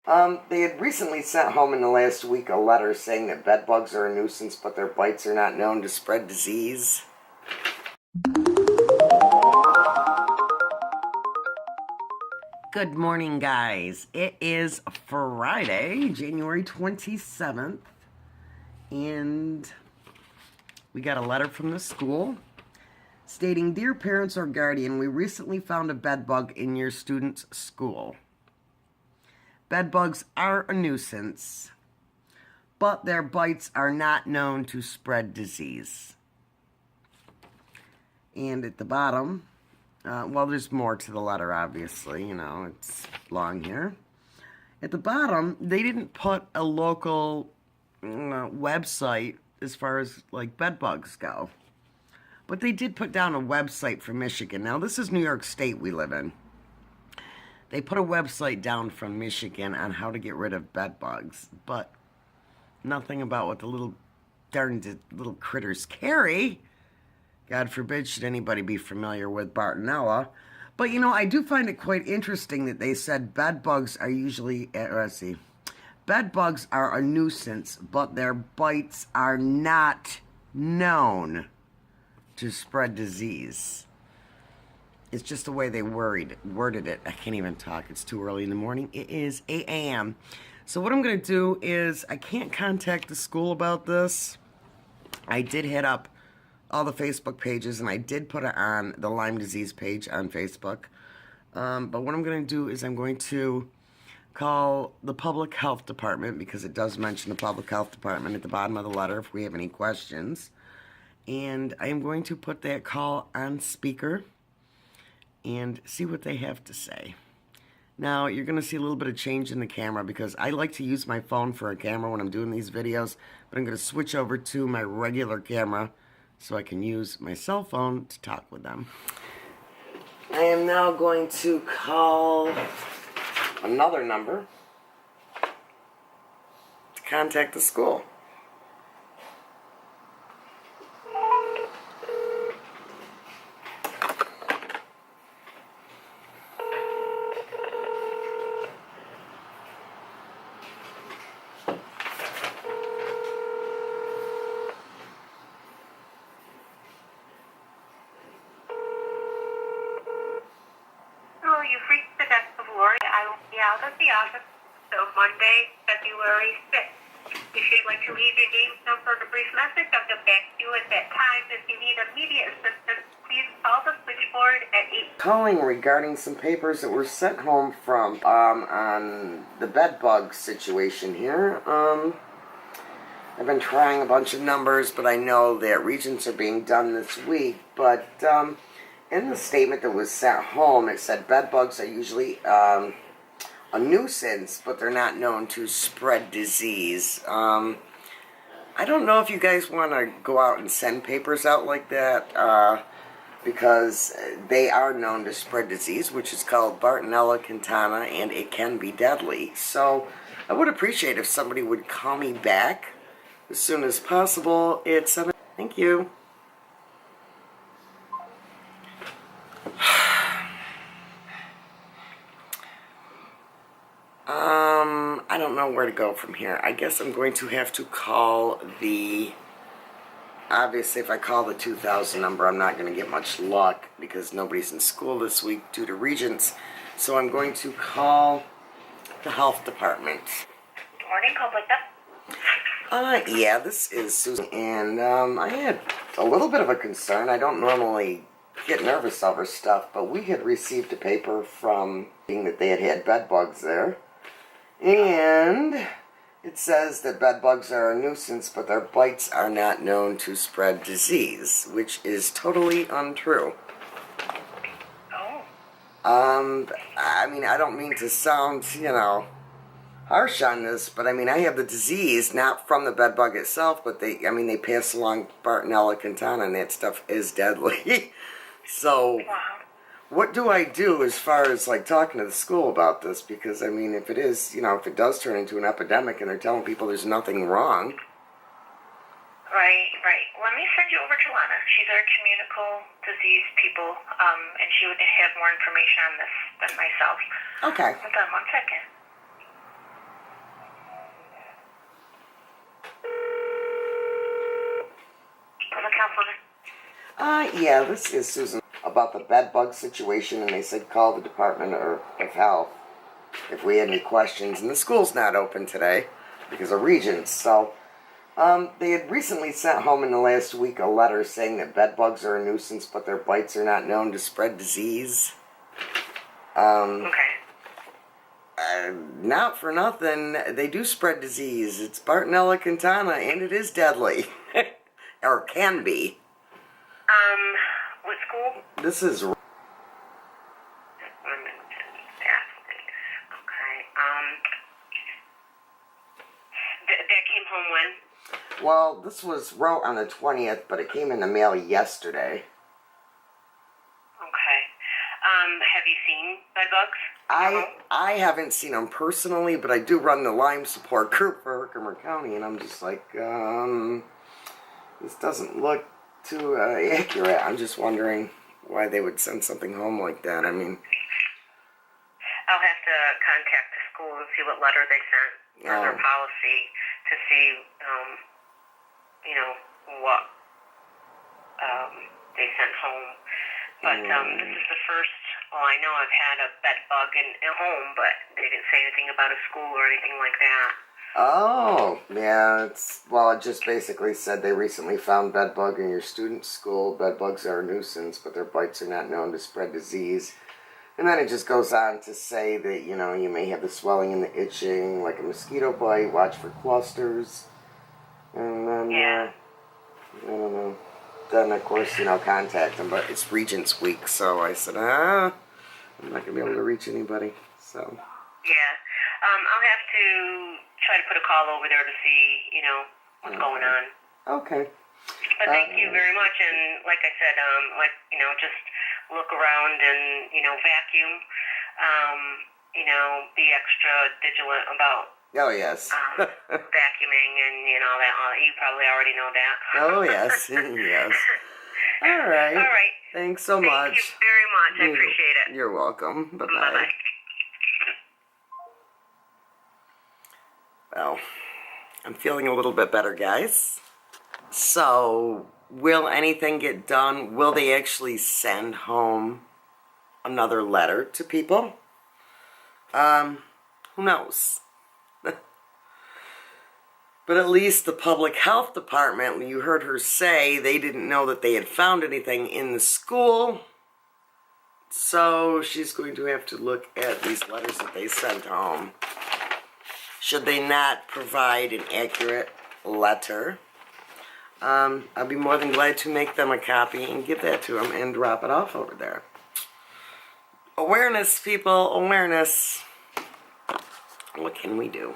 They had recently sent home in the last week a letter saying that bedbugs are a nuisance, but their bites are not known to spread disease. Good morning, guys. It is Friday, January 27th, and we got a letter from the school stating, "Dear parents or guardian, we recently found a bedbug in your student's school. Bedbugs are a nuisance, but their bites are not known to spread disease." And at the bottom, well, there's more to the letter, obviously, it's long here. At the bottom, they didn't put a local website as far as, like, bedbugs go. But they did put down a website for Michigan. Now, this is New York State we live in. They put a website down from Michigan on how to get rid of bedbugs, but nothing about what the little critters carry. God forbid should anybody be familiar with Bartonella. But, I do find it quite interesting that they said bedbugs are usually, bedbugs are a nuisance, but their bites are not known to spread disease. It's just the way they worded it. I can't even talk. It's too early in the morning. It is 8 a.m. So what I'm going to do is, I can't contact the school about this. I did hit up all the Facebook pages, and I did put it on the Lyme disease page on Facebook. But what I'm going to do is I'm going to call the public health department, because it does mention the public health department at the bottom of the letter if we have any questions. And I am going to put that call on speaker and see what they have to say. Now, you're going to see a little bit of change in the camera, because I like to use my phone for a camera when I'm doing these videos, but I'm going to switch over to my regular camera so I can use my cell phone to talk with them. I am now going to call another number to contact the school. You've reached the desk of Lori. I will be out of the office until Monday, February 5th. If you'd like to leave your name, number, and a brief message, I'll get back to you at that time. If you need immediate assistance, please call the switchboard at 8. Calling regarding some papers that were sent home from, on the bedbug situation here. I've been trying a bunch of numbers, but I know that regions are being done this week, but, in the statement that was sent home, it said bedbugs are usually a nuisance, but they're not known to spread disease. I don't know if you guys want to go out and send papers out like that, because they are known to spread disease, which is called Bartonella campana, and it can be deadly. So I would appreciate if somebody would call me back as soon as possible at 7. Thank you. I don't know where to go from here. I guess I'm going to have to call obviously if I call the 2000 number, I'm not going to get much luck because nobody's in school this week due to regents. So I'm going to call the health department. Good morning, public. Yeah, this is Susan, and I had a little bit of a concern. I don't normally get nervous over stuff, but we had received a paper from being that they had bedbugs there. And it says that bedbugs are a nuisance, but their bites are not known to spread disease, which is totally untrue. Oh. I mean, I don't mean to sound, harsh on this, but I mean, I have the disease, not from the bedbug itself, but they pass along Bartonella campana, and that stuff is deadly. So, Wow. What do I do as far as, like, talking to the school about this? Because, I mean, if it is, if it does turn into an epidemic and they're telling people there's nothing wrong. Right. Let me send you over to Lana. She's our communicable disease people, and she would have more information on this than myself. Okay. Hold on one second. Yeah, this is Susan about the bedbug situation, and they said call the Department of Health if we had any questions. And the school's not open today because of Regents, so they had recently sent home in the last week a letter saying that bedbugs are a nuisance, but their bites are not known to spread disease. Okay. Not for nothing, they do spread disease. It's Bartonella cantana, and it is deadly. Or can be. What school? This is... Okay. That came home when? Well, this was wrote on the 20th, but it came in the mail yesterday. Okay. Have you seen bedbugs? I haven't seen them personally, but I do run the Lyme support group for Herkimer County, and I'm just like, this doesn't look too accurate. I'm just wondering why they would send something home like that. I mean, I'll have to contact the school and see what letter they sent or their policy to see, what they sent home. But this is the first. Well, I know I've had a bed bug in home, but they didn't say anything about a school or anything like that. Oh, yeah, it just basically said they recently found bedbug in your student's school. Bedbugs are a nuisance, but their bites are not known to spread disease. And then it just goes on to say that, you may have the swelling and the itching, like a mosquito bite, watch for clusters. And then, Yeah. I don't know. Then, of course, contact them, but it's Regents Week, so I said, I'm not going to be able to reach anybody, so. Yeah. I'll have to try to put a call over there to see, what's going on. Okay. But thank you very much, and like I said, just look around and, vacuum, be extra vigilant about Oh, yes. vacuuming and, that. You probably already know that. Oh, yes, yes. All right. All right. Thanks so much. Thank you very much. I appreciate it. You're welcome. Bye-bye. Bye-bye. Well, I'm feeling a little bit better, guys. So, will anything get done? Will they actually send home another letter to people? Who knows? But at least the public health department, you heard her say they didn't know that they had found anything in the school. So she's going to have to look at these letters that they sent home. Should they not provide an accurate letter, I'll be more than glad to make them a copy and give that to them and drop it off over there. Awareness, people, awareness. What can we do?